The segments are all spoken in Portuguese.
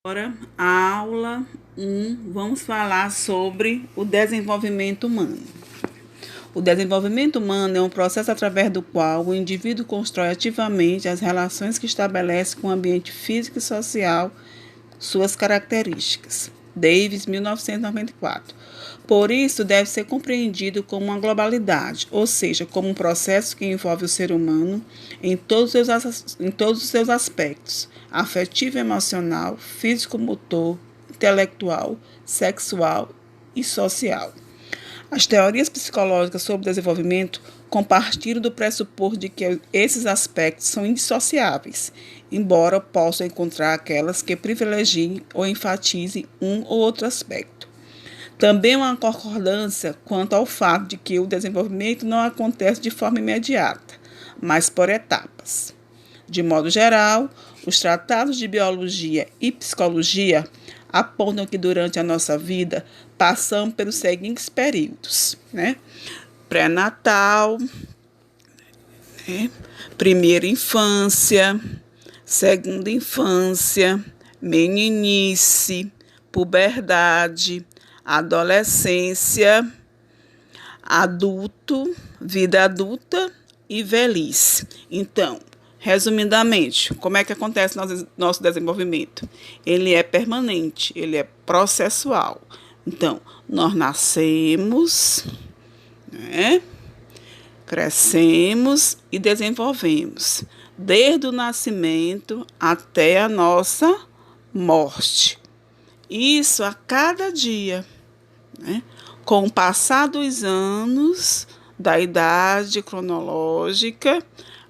Agora, a aula 1, vamos falar sobre o desenvolvimento humano. O desenvolvimento humano é um processo através do qual o indivíduo constrói ativamente as relações que estabelece com o ambiente físico e social, suas características. Davis, 1994. Por isso, deve ser compreendido como uma globalidade, ou seja, como um processo que envolve o ser humano em todos os seus aspectos: afetivo, emocional, físico-motor, intelectual, sexual e social. As teorias psicológicas sobre o desenvolvimento compartilham do pressuposto de que esses aspectos são indissociáveis, embora possam encontrar aquelas que privilegiem ou enfatizem um ou outro aspecto. Também uma concordância quanto ao fato de que o desenvolvimento não acontece de forma imediata, mas por etapas. De modo geral, os tratados de biologia e psicologia apontam que durante a nossa vida passamos pelos seguintes períodos, né? Pré-natal, né? Primeira infância, segunda infância, meninice, puberdade, adolescência, adulto, vida adulta e velhice. Então, resumidamente, como é que acontece nosso desenvolvimento? Ele é permanente, ele é processual. Então, nós nascemos, né? Crescemos e desenvolvemos, desde o nascimento até a nossa morte. Isso a cada dia, né? Com o passar dos anos, da idade cronológica,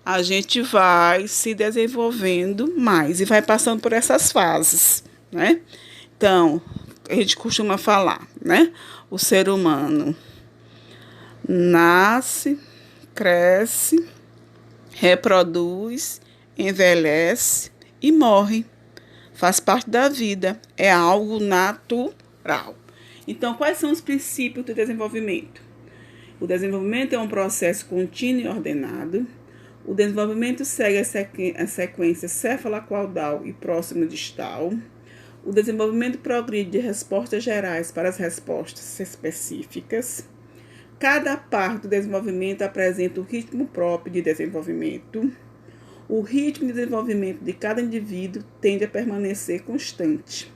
a gente vai se desenvolvendo mais e vai passando por essas fases, né? Então, a gente costuma falar, né? O ser humano nasce, cresce, reproduz, envelhece e morre. Faz parte da vida, é algo natural. Então, quais são os princípios do desenvolvimento? O desenvolvimento é um processo contínuo e ordenado. O desenvolvimento segue a sequência cefalocaudal e próximo-distal. O desenvolvimento progride de respostas gerais para as respostas específicas. Cada parte do desenvolvimento apresenta um ritmo próprio de desenvolvimento. O ritmo de desenvolvimento de cada indivíduo tende a permanecer constante.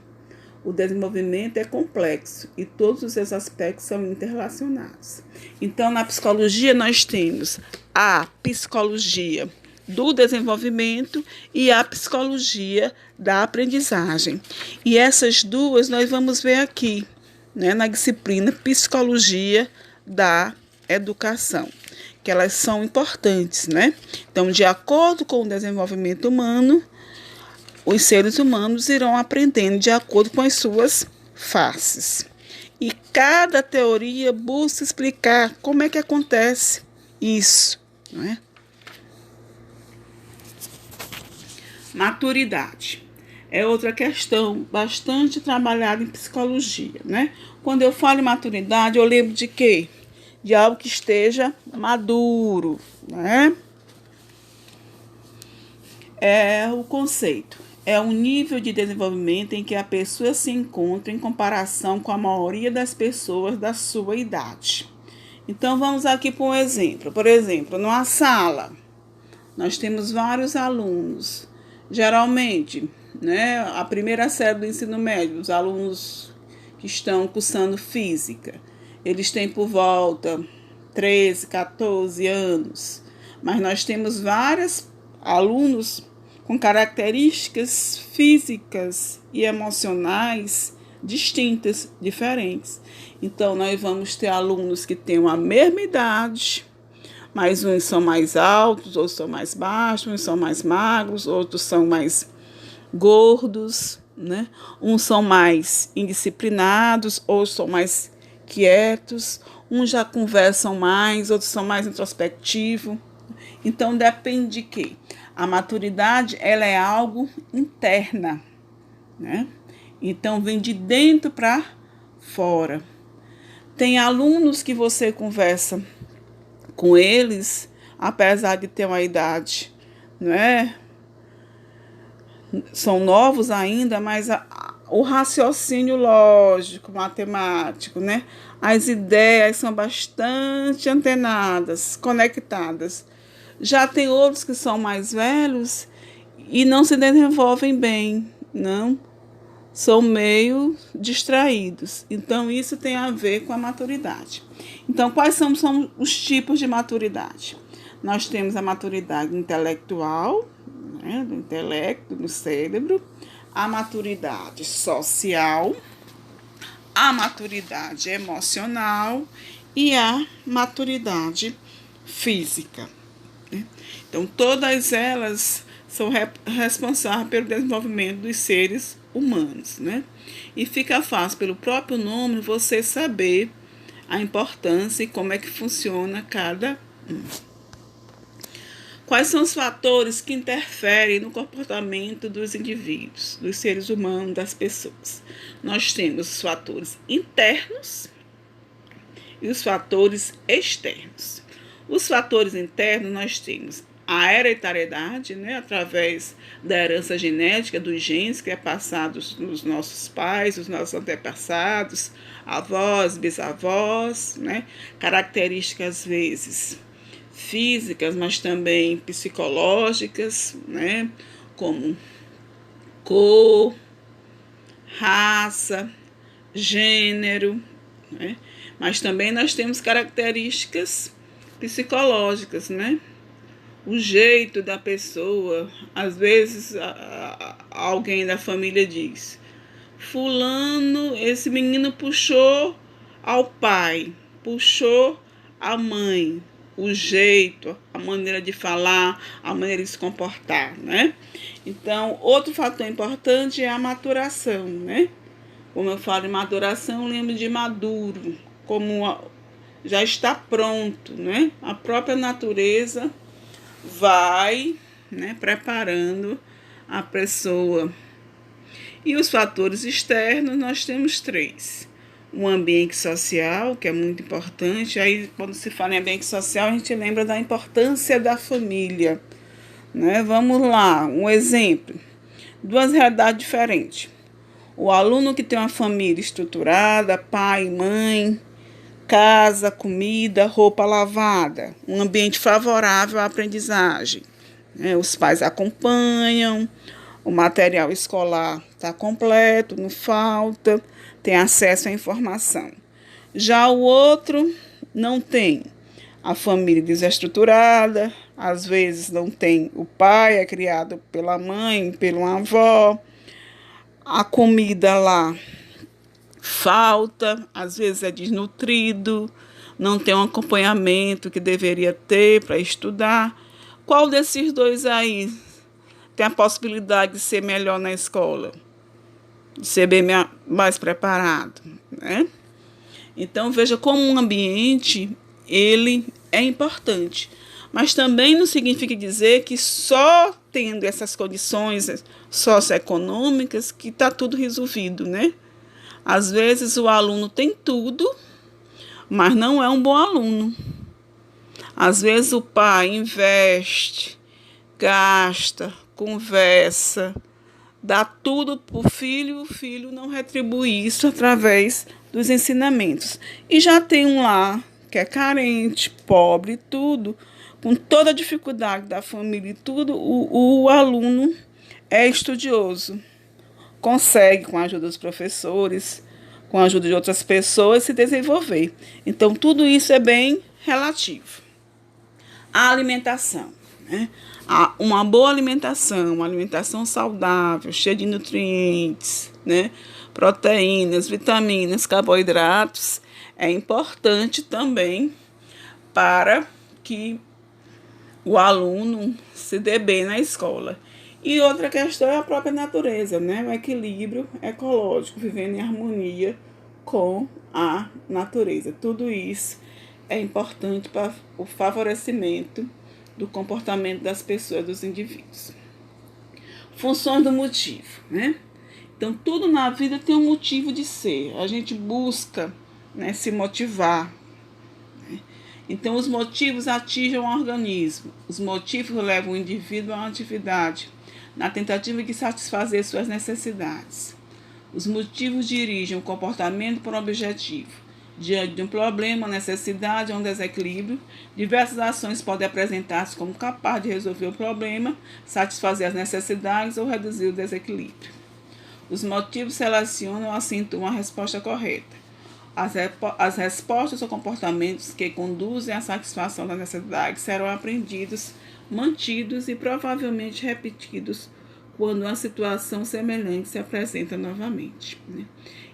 O desenvolvimento é complexo e todos os seus aspectos são interrelacionados. Então, na psicologia, nós temos a psicologia do desenvolvimento e a psicologia da aprendizagem. E essas duas nós vamos ver aqui, né, na disciplina Psicologia da Educação, que elas são importantes, né? Então, de acordo com o desenvolvimento humano, os seres humanos irão aprendendo de acordo com as suas faces. E cada teoria busca explicar como é que acontece isso, não é? Maturidade é outra questão bastante trabalhada em psicologia, né? Quando eu falo em maturidade, eu lembro de quê? De algo que esteja maduro, né? É o conceito. É um nível de desenvolvimento em que a pessoa se encontra em comparação com a maioria das pessoas da sua idade. Então, vamos aqui para um exemplo. Por exemplo, numa sala, nós temos vários alunos. Geralmente, né, a primeira série do ensino médio, os alunos que estão cursando física, eles têm por volta 13, 14 anos. Mas nós temos vários alunos com características físicas e emocionais distintas, diferentes. Então, nós vamos ter alunos que têm a mesma idade, mas uns são mais altos, outros são mais baixos, uns são mais magros, outros são mais gordos, né? Uns são mais indisciplinados, outros são mais quietos, uns já conversam mais, outros são mais introspectivos. Então, depende de quê? A maturidade, ela é algo interna, né? Então, vem de dentro para fora. Tem alunos que você conversa com eles, apesar de ter uma idade, não é? São novos ainda, mas o raciocínio lógico, matemático, né? As ideias são bastante antenadas, conectadas. Já tem outros que são mais velhos e não se desenvolvem bem, não? São meio distraídos. Então, isso tem a ver com a maturidade. Então, quais são os tipos de maturidade? Nós temos a maturidade intelectual, né, do intelecto, do cérebro, a maturidade social, a maturidade emocional e a maturidade física. Então, todas elas são responsáveis pelo desenvolvimento dos seres humanos, né? E fica fácil, pelo próprio nome, você saber a importância e como é que funciona cada um. Quais são os fatores que interferem no comportamento dos indivíduos, dos seres humanos, das pessoas? Nós temos os fatores internos e os fatores externos. Os fatores internos nós temos a hereditariedade, né, através da herança genética dos genes que é passado nos nossos pais, os nossos antepassados, avós, bisavós, né, características às vezes físicas, mas também psicológicas, né, como cor, raça, gênero, né, mas também nós temos características psicológicas, né? O jeito da pessoa, às vezes alguém da família diz: fulano, esse menino puxou ao pai, puxou a mãe, o jeito, a maneira de falar, a maneira de se comportar, né? Então, outro fator importante é a maturação, né? Como eu falo em maturação, eu lembro de maduro, como já está pronto, né? A própria natureza vai, né, preparando a pessoa. E os fatores externos, nós temos 3. O ambiente social, que é muito importante. Aí, quando se fala em ambiente social, a gente lembra da importância da família, né? Vamos lá, um exemplo. 2 realidades diferentes. O aluno que tem uma família estruturada, pai, mãe, casa, comida, roupa lavada, um ambiente favorável à aprendizagem. Os pais acompanham, o material escolar está completo, não falta, tem acesso à informação. Já o outro não tem. A família desestruturada, às vezes não tem, o pai é criado pela mãe, pela avó, a comida lá falta, às vezes é desnutrido, não tem um acompanhamento que deveria ter para estudar. Qual desses 2 aí tem a possibilidade de ser melhor na escola? De ser bem mais preparado, né? Então, veja como um ambiente, ele é importante. Mas também não significa dizer que só tendo essas condições socioeconômicas que está tudo resolvido, né? Às vezes o aluno tem tudo, mas não é um bom aluno. Às vezes o pai investe, gasta, conversa, dá tudo para o filho não retribui isso através dos ensinamentos. E já tem um lá que é carente, pobre, tudo, com toda a dificuldade da família e tudo, o aluno é estudioso. Consegue, com a ajuda dos professores, com a ajuda de outras pessoas, se desenvolver. Então, tudo isso é bem relativo. A alimentação, né? Uma boa alimentação, uma alimentação saudável, cheia de nutrientes, né? Proteínas, vitaminas, carboidratos, é importante também para que o aluno se dê bem na escola. E outra questão é a própria natureza, né? O equilíbrio ecológico, vivendo em harmonia com a natureza. Tudo isso é importante para o favorecimento do comportamento das pessoas, dos indivíduos. Funções do motivo, né? Então, tudo na vida tem um motivo de ser. A gente busca, né, se motivar. Então, os motivos atingem o organismo. Os motivos levam o indivíduo a uma atividade, na tentativa de satisfazer suas necessidades. Os motivos dirigem o comportamento por um objetivo. Diante de um problema, uma necessidade ou um desequilíbrio, diversas ações podem apresentar-se como capazes de resolver o problema, satisfazer as necessidades ou reduzir o desequilíbrio. Os motivos se relacionam ou acentuam a resposta correta. As respostas ou comportamentos que conduzem à satisfação das necessidades serão aprendidos, mantidos e provavelmente repetidos quando uma situação semelhante se apresenta novamente.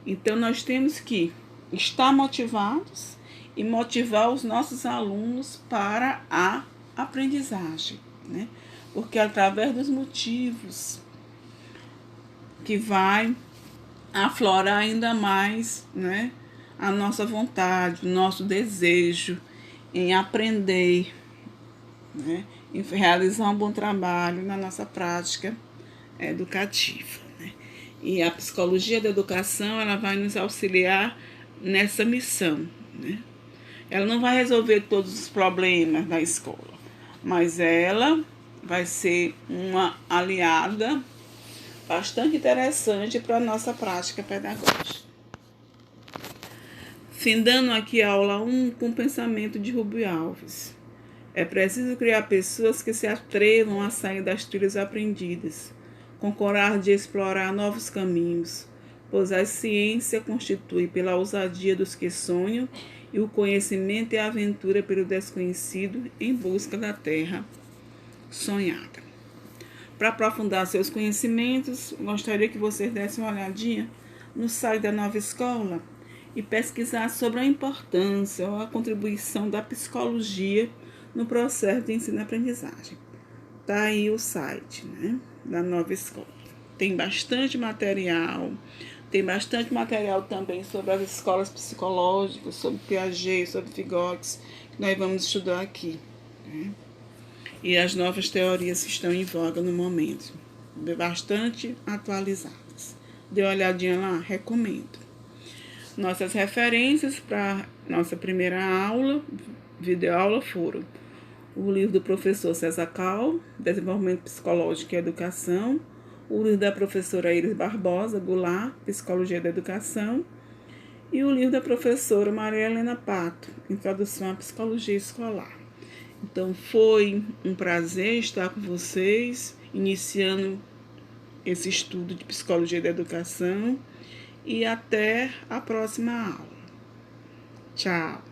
Então, nós temos que estar motivados e motivar os nossos alunos para a aprendizagem, porque através dos motivos que vai aflorar ainda mais, a nossa vontade, o nosso desejo em aprender, em realizar um bom trabalho na nossa prática educativa. E a psicologia da educação, ela vai nos auxiliar nessa missão. Ela não vai resolver todos os problemas da escola, mas ela vai ser uma aliada bastante interessante para a nossa prática pedagógica. Findando aqui a aula 1 com o pensamento de Rubem Alves. É preciso criar pessoas que se atrevam a sair das trilhas aprendidas, com coragem de explorar novos caminhos, pois a ciência constitui pela ousadia dos que sonham e o conhecimento e a aventura pelo desconhecido em busca da terra sonhada. Para aprofundar seus conhecimentos, gostaria que vocês dessem uma olhadinha no site da Nova Escola e pesquisassem sobre a importância ou a contribuição da psicologia no processo de ensino-aprendizagem. Está aí o site, da Nova Escola. Tem bastante material também sobre as escolas psicológicas, sobre Piaget, sobre Vygotsky, que nós vamos estudar aqui. E as novas teorias que estão em voga no momento, bastante atualizadas. Dê uma olhadinha lá, recomendo. Nossas referências para nossa primeira aula, videoaula, foram o livro do professor César Cal, Desenvolvimento Psicológico e Educação, o livro da professora Iris Barbosa Goulart, Psicologia da Educação, e o livro da professora Maria Helena Pato, Introdução à Psicologia Escolar. Então, foi um prazer estar com vocês, iniciando esse estudo de Psicologia da Educação, e até a próxima aula. Tchau!